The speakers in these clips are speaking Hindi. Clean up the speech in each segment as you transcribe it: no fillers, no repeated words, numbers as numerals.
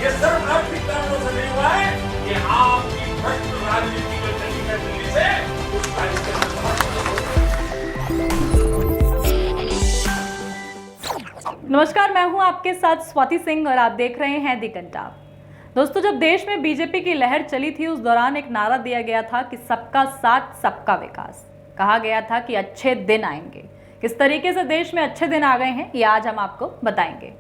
ये सिर्फ राजनीतिक कारणों से नहीं हुआ है, ये आपकी भ्रष्ट राजनीति में चली गई दिल्ली से उस राजनीति में नमस्कार, मैं हूं आपके साथ स्वाति सिंह और आप देख रहे हैं दी घंटा। दोस्तों, जब देश में बीजेपी की लहर चली थी उस दौरान एक नारा दिया गया था कि सबका साथ सबका विकास। कहा गया था कि अच्छे दिन आएंगे। किस तरीके से देश में अच्छे दिन आ गए हैं ये आज हम आपको बताएंगे।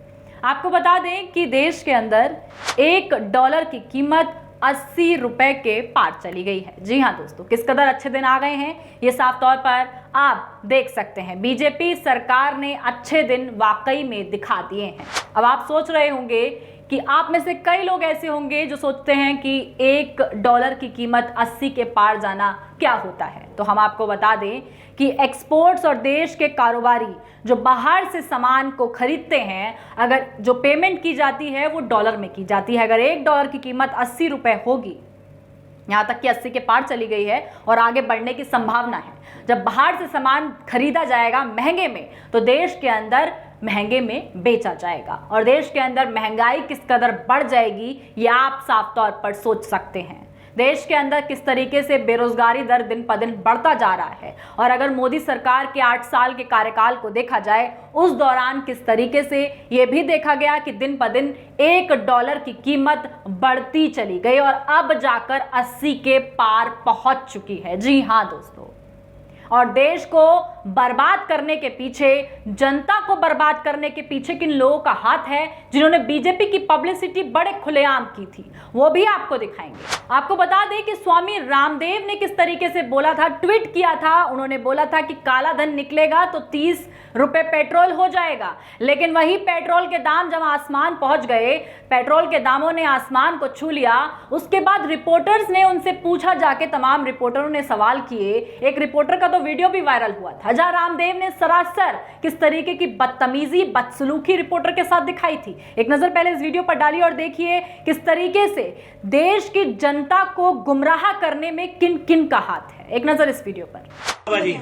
आपको बता दें कि देश के अंदर $1 की कीमत 80 रुपए के पार चली गई है। जी हाँ दोस्तों, किस कदर अच्छे दिन आ गए हैं ये साफ तौर पर आप देख सकते हैं। बीजेपी सरकार ने अच्छे दिन वाकई में दिखा दिए हैं। अब आप सोच रहे होंगे कि आप में से कई लोग ऐसे होंगे जो सोचते हैं कि $1 की कीमत 80 के पार जाना क्या होता है। तो हम आपको बता दें कि एक्सपोर्ट्स और देश के कारोबारी जो बाहर से सामान को खरीदते हैं, अगर जो पेमेंट की जाती है वो डॉलर में की जाती है। अगर $1 की कीमत 80 रुपए होगी, यहाँ तक कि 80 के पार चली गई है और आगे बढ़ने की संभावना है। जब बाहर से सामान खरीदा जाएगा महंगे में, तो देश के अंदर महंगे में बेचा जाएगा और देश के अंदर महंगाई किस कदर बढ़ जाएगी ये आप साफ तौर पर सोच सकते हैं। देश के अंदर किस तरीके से बेरोजगारी दर दिन पर दिन बढ़ता जा रहा है और अगर मोदी सरकार के 8 साल के कार्यकाल को देखा जाए उस दौरान किस तरीके से ये भी देखा गया कि दिन पर दिन $1 की कीमत बढ़ती चली गई और अब जाकर 80 के पार पहुंच चुकी है। जी हाँ दोस्तों, और देश को बर्बाद करने के पीछे, जनता को बर्बाद करने के पीछे किन लोगों का हाथ है जिन्होंने बीजेपी की पब्लिसिटी बड़े खुलेआम की थी, वो भी आपको दिखाएंगे। आपको बता दें कि स्वामी रामदेव ने किस तरीके से बोला था, ट्वीट किया था। उन्होंने बोला था कि काला धन निकलेगा तो 30 रुपए पेट्रोल हो जाएगा, लेकिन वही पेट्रोल के दाम जब आसमान पहुंच गए, पेट्रोल के दामों ने आसमान को छू लिया। उसके बाद रिपोर्टर्स ने उनसे पूछा जाके, तमाम रिपोर्टरों ने सवाल किए। एक रिपोर्टर का तो वीडियो भी वायरल हुआ था जहां रामदेव ने सरासर किस तरीके की बदतमीजी, बदसलूकी रिपोर्टर के साथ दिखाई थी। एक नजर पहले इस वीडियो पर डालिए और देखिए किस तरीके से देश की जनता को गुमराह करने में किन किन का हाथ है। एक नजर इस वीडियो पर। बाबा जी,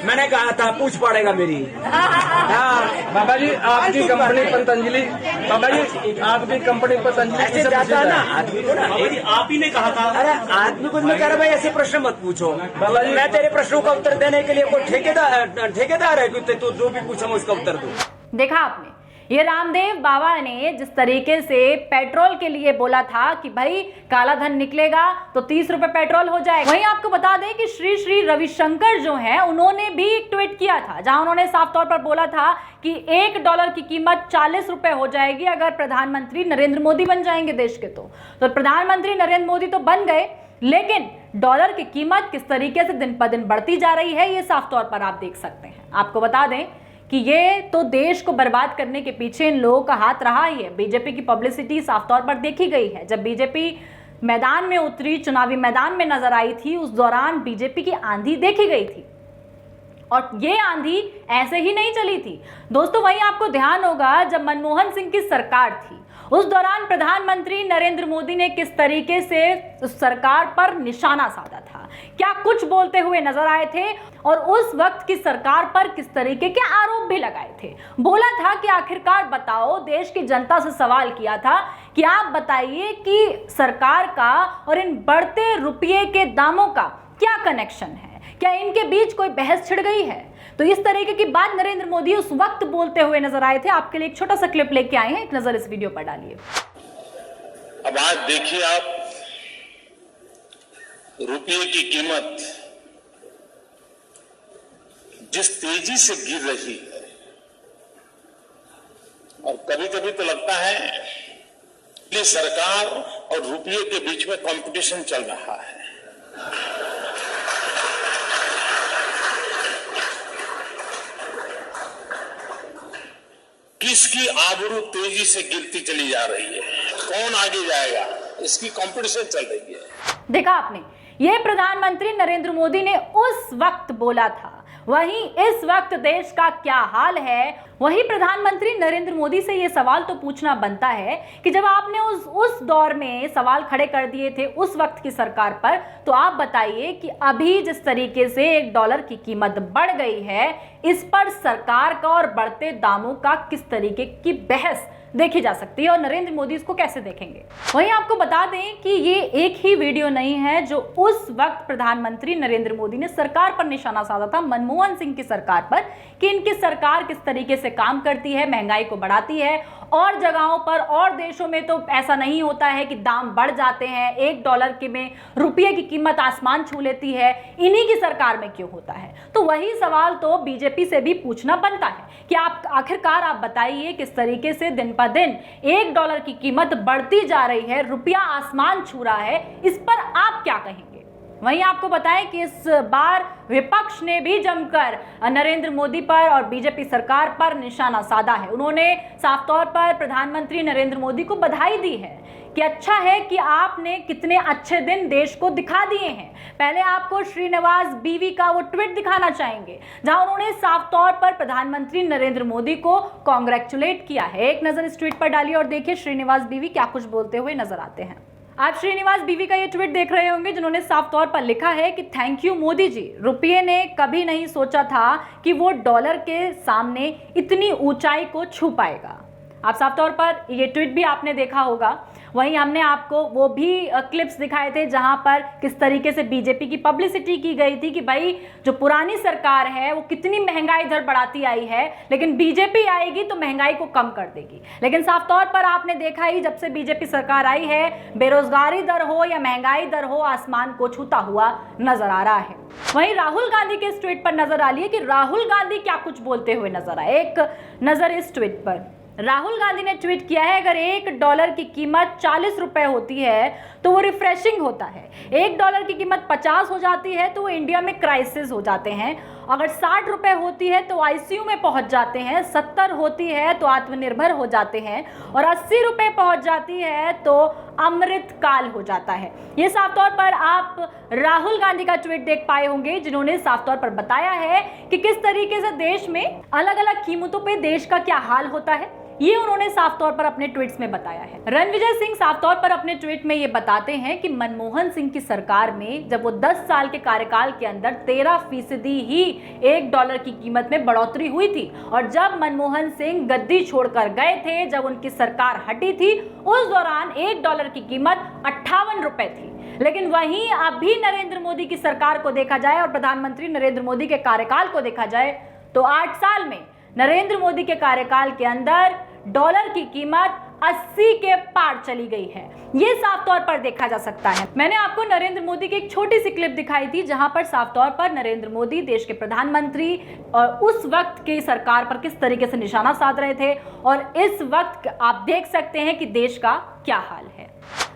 मैंने कहा था पूछ पड़ेगा मेरी। हाँ बाबा जी, आपकी कंपनी पतंजलि, बाबा जी आपकी कंपनी पतंजलि ऐसे जाता ना आदमी को ना, आप ही ने कहा था। अरे आदमी को मैं कह रहा भाई ऐसे प्रश्न मत पूछो। बाबा जी, मैं तेरे प्रश्नों का उत्तर देने के लिए कोई ठेकेदार है कि तू जो भी पूछा मैं उसका उत्तर दूं। देखा आपने, ये रामदेव बाबा ने जिस तरीके से पेट्रोल के लिए बोला था कि भाई काला धन निकलेगा तो 30 रुपए पेट्रोल हो जाएगा। वहीं आपको बता दें कि श्री श्री रविशंकर जो हैं उन्होंने भी एक ट्वीट किया था जहां उन्होंने साफ तौर पर बोला था कि $1 की कीमत 40 रुपए हो जाएगी अगर प्रधानमंत्री नरेंद्र मोदी बन जाएंगे देश के। तो प्रधानमंत्री नरेंद्र मोदी तो बन गए, लेकिन डॉलर की कीमत किस तरीके से दिन पर दिन बढ़ती जा रही है ये साफ तौर पर आप देख सकते हैं। आपको बता दें कि ये तो देश को बर्बाद करने के पीछे इन लोगों का हाथ रहा ही है। बीजेपी की पब्लिसिटी साफ तौर पर देखी गई है। जब बीजेपी मैदान में उतरी, चुनावी मैदान में नजर आई थी, उस दौरान बीजेपी की आंधी देखी गई थी और ये आंधी ऐसे ही नहीं चली थी दोस्तों। वहीं आपको ध्यान होगा जब मनमोहन सिंह की सरकार थी उस दौरान प्रधानमंत्री नरेंद्र मोदी ने किस तरीके से उस सरकार पर निशाना साधा था, क्या कुछ बोलते हुए नजर आए थे और उस वक्त की सरकार पर किस तरीके के आरोप भी लगाए थे। बोला था कि आखिरकार बताओ, देश की जनता से सवाल किया था कि आप बताइए कि सरकार का और इन बढ़ते रुपये के दामों का क्या कनेक्शन है, क्या इनके बीच कोई बहस छिड़ गई है। तो इस तरीके की बात नरेंद्र मोदी उस वक्त बोलते हुए नजर आए थे। आपके लिए एक छोटा सा क्लिप लेके आए हैं, एक नजर इस वीडियो पर डालिए। अब आज देखिए आप, रुपये की कीमत जिस तेजी से गिर रही है और कभी कभी तो लगता है कि सरकार और रुपये के बीच में कंपटीशन चल रहा है। किसकी आबरू तेजी से गिरती चली जा रही है, कौन आगे जाएगा, इसकी कंपटीशन चल रही है। देखा आपने, ये प्रधानमंत्री नरेंद्र मोदी ने उस वक्त बोला था। वहीं इस वक्त देश का क्या हाल है, वही प्रधानमंत्री नरेंद्र मोदी से ये सवाल तो पूछना बनता है कि जब आपने उस दौर में सवाल खड़े कर दिए थे उस वक्त की सरकार पर, तो आप बताइए कि अभी जिस तरीके से $1 की कीमत बढ़ गई है, इस पर सरकार का और बढ़ते दामों का किस तरीके की बहस देखी जा सकती है और नरेंद्र मोदी इसको कैसे देखेंगे। वहीं आपको बता दें कि ये एक ही वीडियो नहीं है जो उस वक्त प्रधानमंत्री नरेंद्र मोदी ने सरकार पर निशाना साधा था, मनमोहन सिंह की सरकार पर, कि इनकी सरकार किस तरीके से काम करती है, महंगाई को बढ़ाती है। और जगहों पर और देशों में तो ऐसा नहीं होता है कि दाम बढ़ जाते हैं, $1 के में रुपये की कीमत आसमान छू लेती है, इन्हीं की सरकार में क्यों होता है। तो वही सवाल तो बीजेपी से भी पूछना बनता है कि आप आखिरकार आप बताइए किस तरीके से दिन पर दिन $1 की कीमत बढ़ती जा रही है, रुपया आसमान छू रहा है, इस पर आप क्या कहेंगे। वहीं आपको बताएं कि इस बार विपक्ष ने भी जमकर नरेंद्र मोदी पर और बीजेपी सरकार पर निशाना साधा है। उन्होंने साफ तौर पर प्रधानमंत्री नरेंद्र मोदी को बधाई दी है कि अच्छा है कि आपने कितने अच्छे दिन देश को दिखा दिए हैं। पहले आपको श्रीनिवास बीवी का वो ट्वीट दिखाना चाहेंगे जहां उन्होंने साफ तौर पर प्रधानमंत्री नरेंद्र मोदी को कांग्रेचुलेट किया है। एक नजर इस ट्वीट पर डालिए और देखिए श्रीनिवास बीवी क्या कुछ बोलते हुए नजर आते हैं। आप श्रीनिवास बीवी का ये ट्वीट देख रहे होंगे जिन्होंने साफ तौर पर लिखा है कि थैंक यू मोदी जी, रुपये ने कभी नहीं सोचा था कि वो $1 के सामने इतनी ऊंचाई को छू पाएगा। आप साफ तौर पर ये ट्वीट भी आपने देखा होगा। वहीं हमने आपको वो भी क्लिप्स दिखाए थे जहां पर किस तरीके से बीजेपी की पब्लिसिटी की गई थी कि भाई जो पुरानी सरकार है वो कितनी महंगाई दर बढ़ाती आई है, लेकिन बीजेपी आएगी तो महंगाई को कम कर देगी। लेकिन साफ तौर पर आपने देखा ही जब से बीजेपी सरकार आई है, बेरोजगारी दर हो या महंगाई दर हो, आसमान को छूता हुआ नजर आ रहा है। वहीं राहुल गांधी के इस ट्वीट पर नजर डालिए कि राहुल गांधी क्या कुछ बोलते हुए नजर आए। एक नजर इस ट्वीट पर राहुल गांधी ने ट्वीट किया है, अगर $1 की कीमत 40 रुपए होती है तो वो रिफ्रेशिंग होता है, $1 की कीमत 50 हो जाती है तो वो इंडिया में क्राइसिस हो जाते हैं, अगर 60 रुपए होती है तो आईसीयू में पहुंच जाते हैं, 70 होती है तो आत्मनिर्भर हो जाते हैं और 80 रुपए पहुंच जाती है तो अमृत काल हो जाता है। ये साफ तौर पर आप राहुल गांधी का ट्वीट देख पाए होंगे जिन्होंने साफ तौर पर बताया है कि किस तरीके से देश में अलग अलग कीमतों पे देश का क्या हाल होता है, ये उन्होंने साफ तौर पर अपने ट्वीट्स में बताया है। रणविजय सिंह साफ तौर पर अपने ट्वीट में ये बताते हैं कि मनमोहन सिंह की सरकार में जब वो 10 साल के कार्यकाल के अंदर 13% ही $1 की कीमत में बढ़ोतरी हुई थी और जब मनमोहन सिंह गद्दी छोड़कर गए थे, जब उनकी सरकार हटी थी, उस दौरान $1 की कीमत 58 रुपए थी। लेकिन वहीं अभी नरेंद्र मोदी की सरकार को देखा जाए और प्रधानमंत्री नरेंद्र मोदी के कार्यकाल को देखा जाए तो 8 साल में नरेंद्र मोदी के कार्यकाल के अंदर $1 की कीमत 80 के पार चली गई है। ये साफ तौर पर देखा जा सकता है। मैंने आपको नरेंद्र मोदी की एक छोटी सी क्लिप दिखाई थी जहां पर साफ तौर पर नरेंद्र मोदी देश के प्रधानमंत्री और उस वक्त की सरकार पर किस तरीके से निशाना साध रहे थे और इस वक्त आप देख सकते हैं कि देश का क्या हाल है।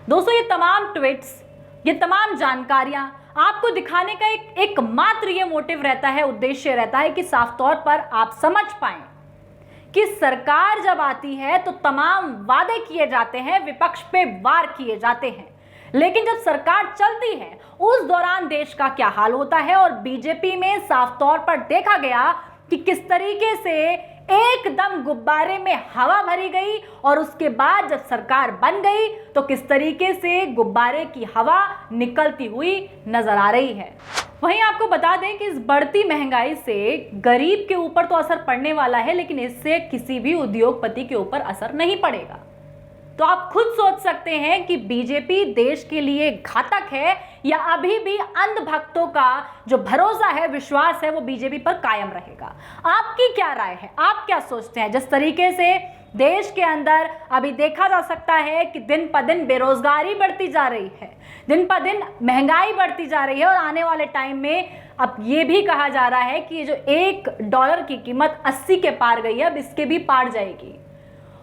दोस्तों, ये तमाम ट्वीट्स, ये तमाम जानकारियां आपको दिखाने का एक मात्र ये मोटिव रहता है, उद्देश्य रहता है कि साफ तौर पर आप समझ पाएं कि सरकार जब आती है तो तमाम वादे किए जाते हैं, विपक्ष पे वार किए जाते हैं, लेकिन जब सरकार चलती है उस दौरान देश का क्या हाल होता है। और बीजेपी में साफ तौर पर देखा गया कि किस तरीके से एकदम गुब्बारे में हवा भरी गई और उसके बाद जब सरकार बन गई तो किस तरीके से गुब्बारे की हवा निकलती हुई नजर आ रही है। वहीं आपको बता दें कि इस बढ़ती महंगाई से गरीब के ऊपर तो असर पड़ने वाला है, लेकिन इससे किसी भी उद्योगपति के ऊपर असर नहीं पड़ेगा। तो आप खुद सोच सकते हैं कि बीजेपी देश के लिए घातक है या अभी भी अंधभक्तों का जो भरोसा है, विश्वास है, वो बीजेपी पर कायम रहेगा। आपकी क्या राय है, आप क्या सोचते हैं? जिस तरीके से देश के अंदर अभी देखा जा सकता है कि दिन पर दिन बेरोजगारी बढ़ती जा रही है, दिन पर दिन महंगाई बढ़ती जा रही है और आने वाले टाइम में अब ये भी कहा जा रहा है कि ये जो $1 की कीमत 80 के पार गई है, अब इसके भी पार जाएगी।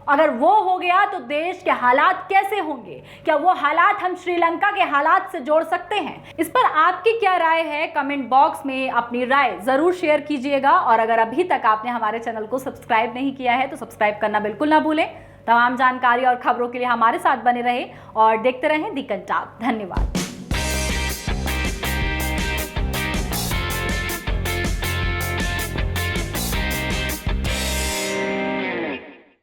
अगर वो हो गया तो देश के हालात कैसे होंगे? क्या वो हालात हम श्रीलंका के हालात से जोड़ सकते हैं? इस पर आपकी क्या राय है? कमेंट बॉक्स में अपनी राय जरूर शेयर कीजिएगा और अगर अभी तक आपने हमारे चैनल को सब्सक्राइब नहीं किया है तो सब्सक्राइब करना बिल्कुल ना भूलें। तमाम जानकारी और खबरों के लिए हमारे साथ बने रहें और देखते रहें दी कंटाप। धन्यवाद।